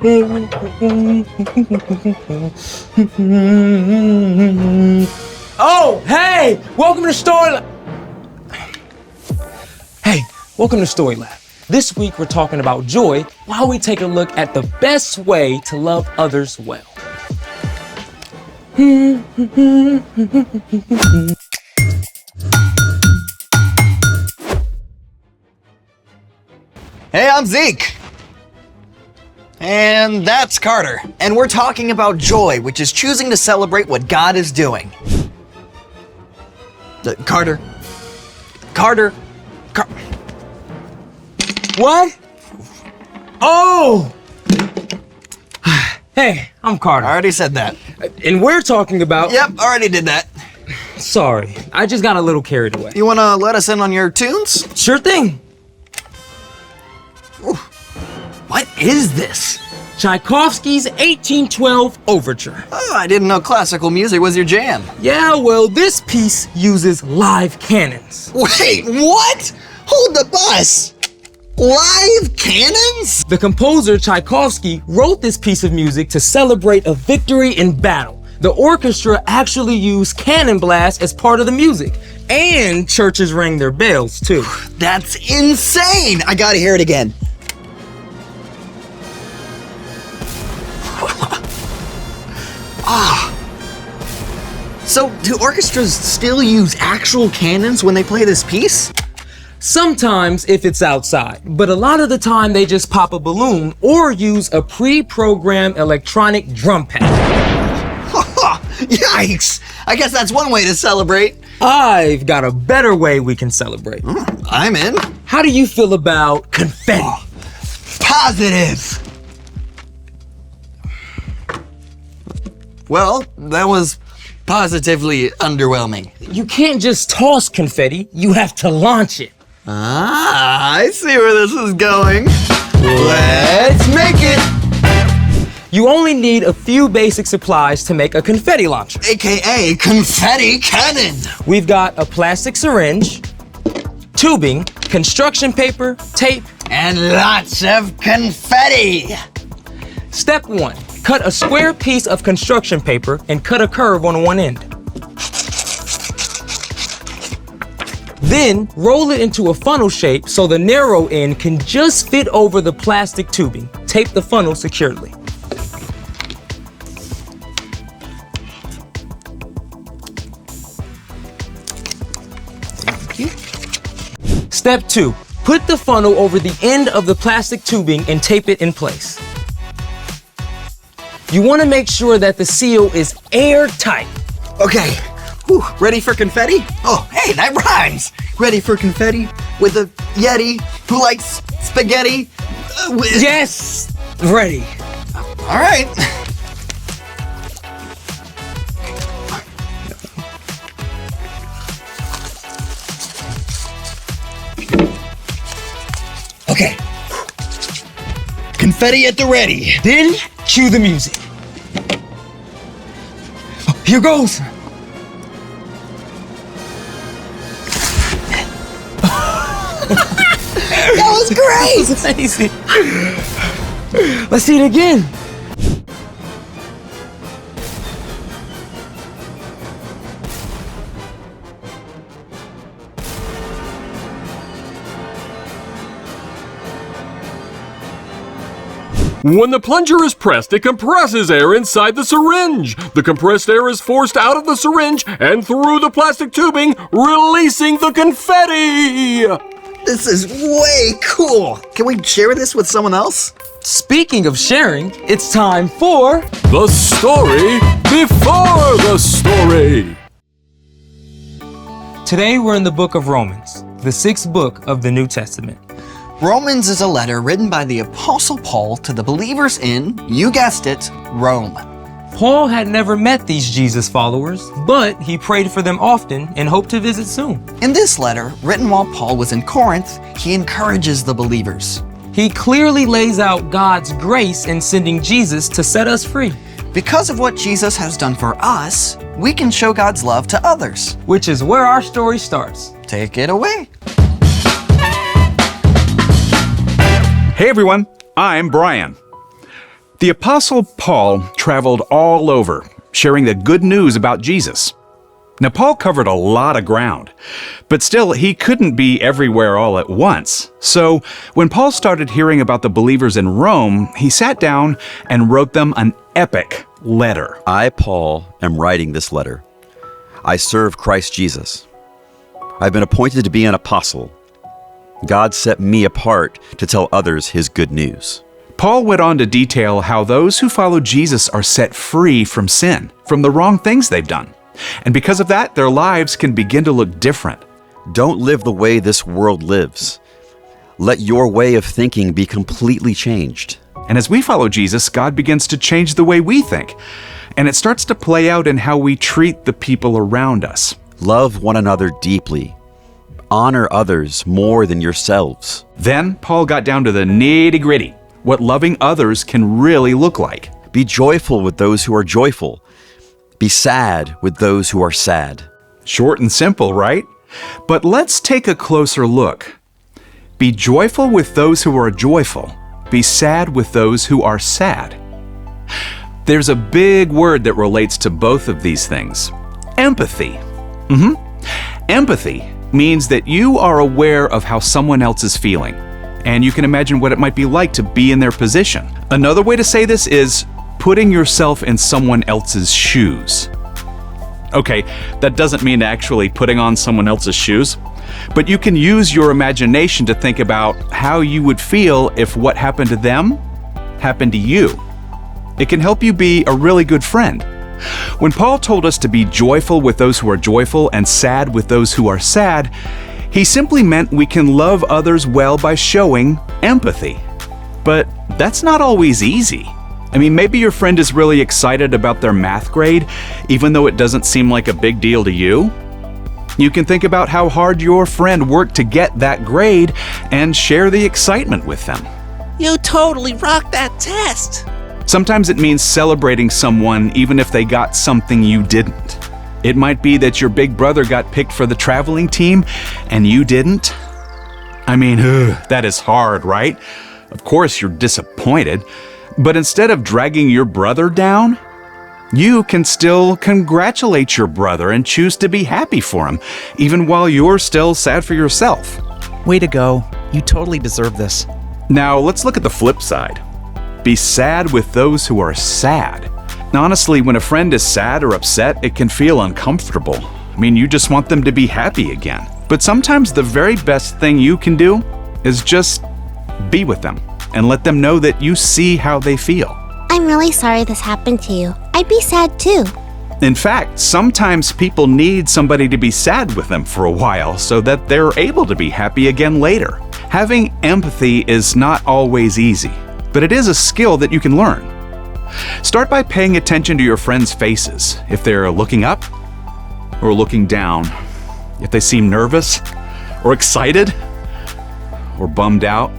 Oh, hey! Welcome to Story Lab. Hey, welcome to Story Lab. This week we're talking about joy while we take a look at the best way to love others well. Hey, I'm Zeke. And that's Carter. And we're talking about joy, which is choosing to celebrate what God is doing. Carter. What? Oh! Hey, I'm Carter. I already said that. And we're talking about... Yep, already did that. Sorry, I just got a little carried away. You wanna let us in on your tunes? Sure thing. Ooh. What is this? Tchaikovsky's 1812 Overture. Oh, I didn't know classical music was your jam. Yeah, well, this piece uses live cannons. Wait, what? Hold the bus! Live cannons? The composer Tchaikovsky wrote this piece of music to celebrate a victory in battle. The orchestra actually used cannon blasts as part of the music. And churches rang their bells, too. That's insane! I gotta hear it again. So, do orchestras still use actual cannons when they play this piece? Sometimes if it's outside, but a lot of the time they just pop a balloon or use a pre-programmed electronic drum pad. Yikes! I guess that's one way to celebrate. I've got a better way we can celebrate. I'm in. How do you feel about confetti? Positive! Well, that was positively underwhelming. You can't just toss confetti, you have to launch it. Ah, I see where this is going. Let's make it! You only need a few basic supplies to make a confetti launcher. AKA confetti cannon. We've got a plastic syringe, tubing, construction paper, tape, and lots of confetti. Step 1. Cut a square piece of construction paper and cut a curve on one end. Then roll it into a funnel shape so the narrow end can just fit over the plastic tubing. Tape the funnel securely. Step 2. Put the funnel over the end of the plastic tubing and tape it in place. You want to make sure that the seal is airtight. Okay, whew, ready for confetti? Oh, hey, that rhymes. Ready for confetti with a Yeti who likes spaghetti? Yes, ready. All right. Okay. Confetti at the ready. Then cue the music. Here goes. That was great. That was amazing. Let's see it again. When the plunger is pressed, it compresses air inside the syringe. The compressed air is forced out of the syringe and through the plastic tubing, releasing the confetti! This is way cool. Can we share this with someone else? Speaking of sharing, it's time for... The story before the story. Today we're in the book of Romans, the 6th book of the New Testament. Romans is a letter written by the Apostle Paul to the believers in, you guessed it, Rome. Paul had never met these Jesus followers, but he prayed for them often and hoped to visit soon. In this letter, written while Paul was in Corinth, he encourages the believers. He clearly lays out God's grace in sending Jesus to set us free. Because of what Jesus has done for us, we can show God's love to others. Which is where our story starts. Take it away. Hey everyone, I'm Brian. The Apostle Paul traveled all over, sharing the good news about Jesus. Now, Paul covered a lot of ground, but still, he couldn't be everywhere all at once. So, when Paul started hearing about the believers in Rome, he sat down and wrote them an epic letter. I, Paul, am writing this letter. I serve Christ Jesus. I've been appointed to be an apostle. God set me apart to tell others his good news. Paul went on to detail how those who follow Jesus are set free from sin, from the wrong things they've done. And because of that, their lives can begin to look different. Don't live the way this world lives. Let your way of thinking be completely changed. And as we follow Jesus, God begins to change the way we think. And it starts to play out in how we treat the people around us. Love one another deeply. Honor others more than yourselves. Then Paul got down to the nitty-gritty, what loving others can really look like. Be joyful with those who are joyful. Be sad with those who are sad. Short and simple, right? But let's take a closer look. Be joyful with those who are joyful. Be sad with those who are sad. There's a big word that relates to both of these things. Empathy. Empathy means that you are aware of how someone else is feeling, and you can imagine what it might be like to be in their position. Another way to say this is putting yourself in someone else's shoes. Okay, that doesn't mean actually putting on someone else's shoes, but you can use your imagination to think about how you would feel if what happened to them happened to you. It can help you be a really good friend. When Paul told us to be joyful with those who are joyful and sad with those who are sad, he simply meant we can love others well by showing empathy. But that's not always easy. I mean, maybe your friend is really excited about their math grade, even though it doesn't seem like a big deal to you. You can think about how hard your friend worked to get that grade and share the excitement with them. You totally rocked that test. Sometimes it means celebrating someone even if they got something you didn't. It might be that your big brother got picked for the traveling team and you didn't. I mean, that is hard, right? Of course you're disappointed. But instead of dragging your brother down, you can still congratulate your brother and choose to be happy for him, even while you're still sad for yourself. Way to go. You totally deserve this. Now, let's look at the flip side. Be sad with those who are sad. Now, honestly, when a friend is sad or upset, it can feel uncomfortable. I mean, you just want them to be happy again. But sometimes the very best thing you can do is just be with them and let them know that you see how they feel. I'm really sorry this happened to you. I'd be sad too. In fact, sometimes people need somebody to be sad with them for a while so that they're able to be happy again later. Having empathy is not always easy, but it is a skill that you can learn. Start by paying attention to your friends' faces. If they're looking up or looking down, if they seem nervous or excited or bummed out.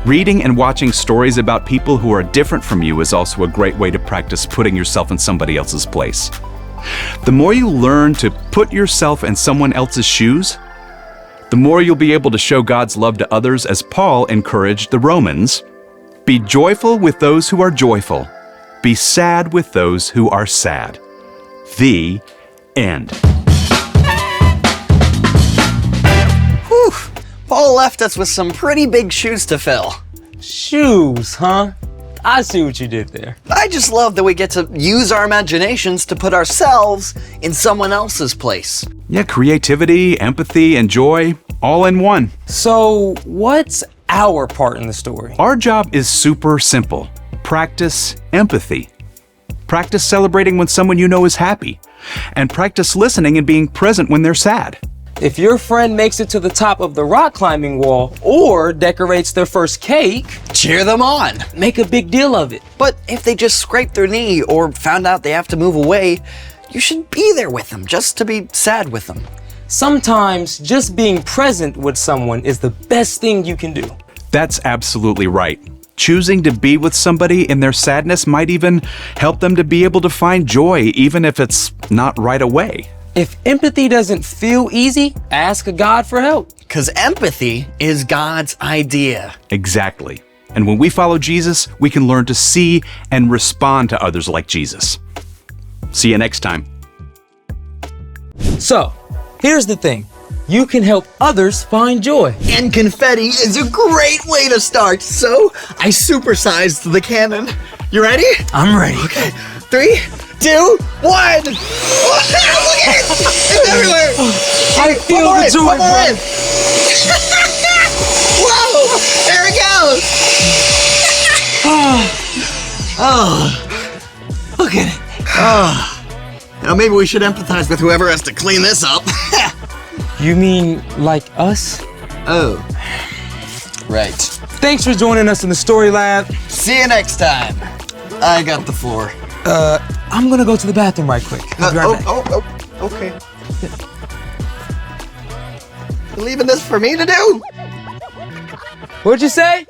Reading and watching stories about people who are different from you is also a great way to practice putting yourself in somebody else's place. The more you learn to put yourself in someone else's shoes, the more you'll be able to show God's love to others, as Paul encouraged the Romans. Be joyful with those who are joyful. Be sad with those who are sad. The end. Whew. Paul left us with some pretty big shoes to fill. Shoes, huh? I see what you did there. I just love that we get to use our imaginations to put ourselves in someone else's place. Yeah, creativity, empathy, and joy, all in one. So, what's our part in the story? Our job is super simple. Practice empathy. Practice celebrating when someone you know is happy. And practice listening and being present when they're sad. If your friend makes it to the top of the rock climbing wall or decorates their first cake, Cheer them on. make a big deal of it. But if they just scraped their knee or found out they have to move away, you should be there with them just to be sad with them. Sometimes just being present with someone is the best thing you can do. That's absolutely right. Choosing to be with somebody in their sadness might even help them to be able to find joy, even if it's not right away. If empathy doesn't feel easy, ask God for help. Because empathy is God's idea. Exactly. And when we follow Jesus, we can learn to see and respond to others like Jesus. See you next time. So, here's the thing. You can help others find joy. And confetti is a great way to start, so I supersized the cannon. You ready? I'm ready. Okay, 3, 2, 1. Look at it! It's everywhere! I feel the joy, one more bro. in. Whoa! There it goes! Oh, look at it. Oh. Now maybe we should empathize with whoever has to clean this up. You mean like us? Oh, right. Thanks for joining us in the Story Lab. See you next time. I got the floor. I'm gonna go to the bathroom right quick. I'll be right back. Okay. You leaving this for me to do? What'd you say?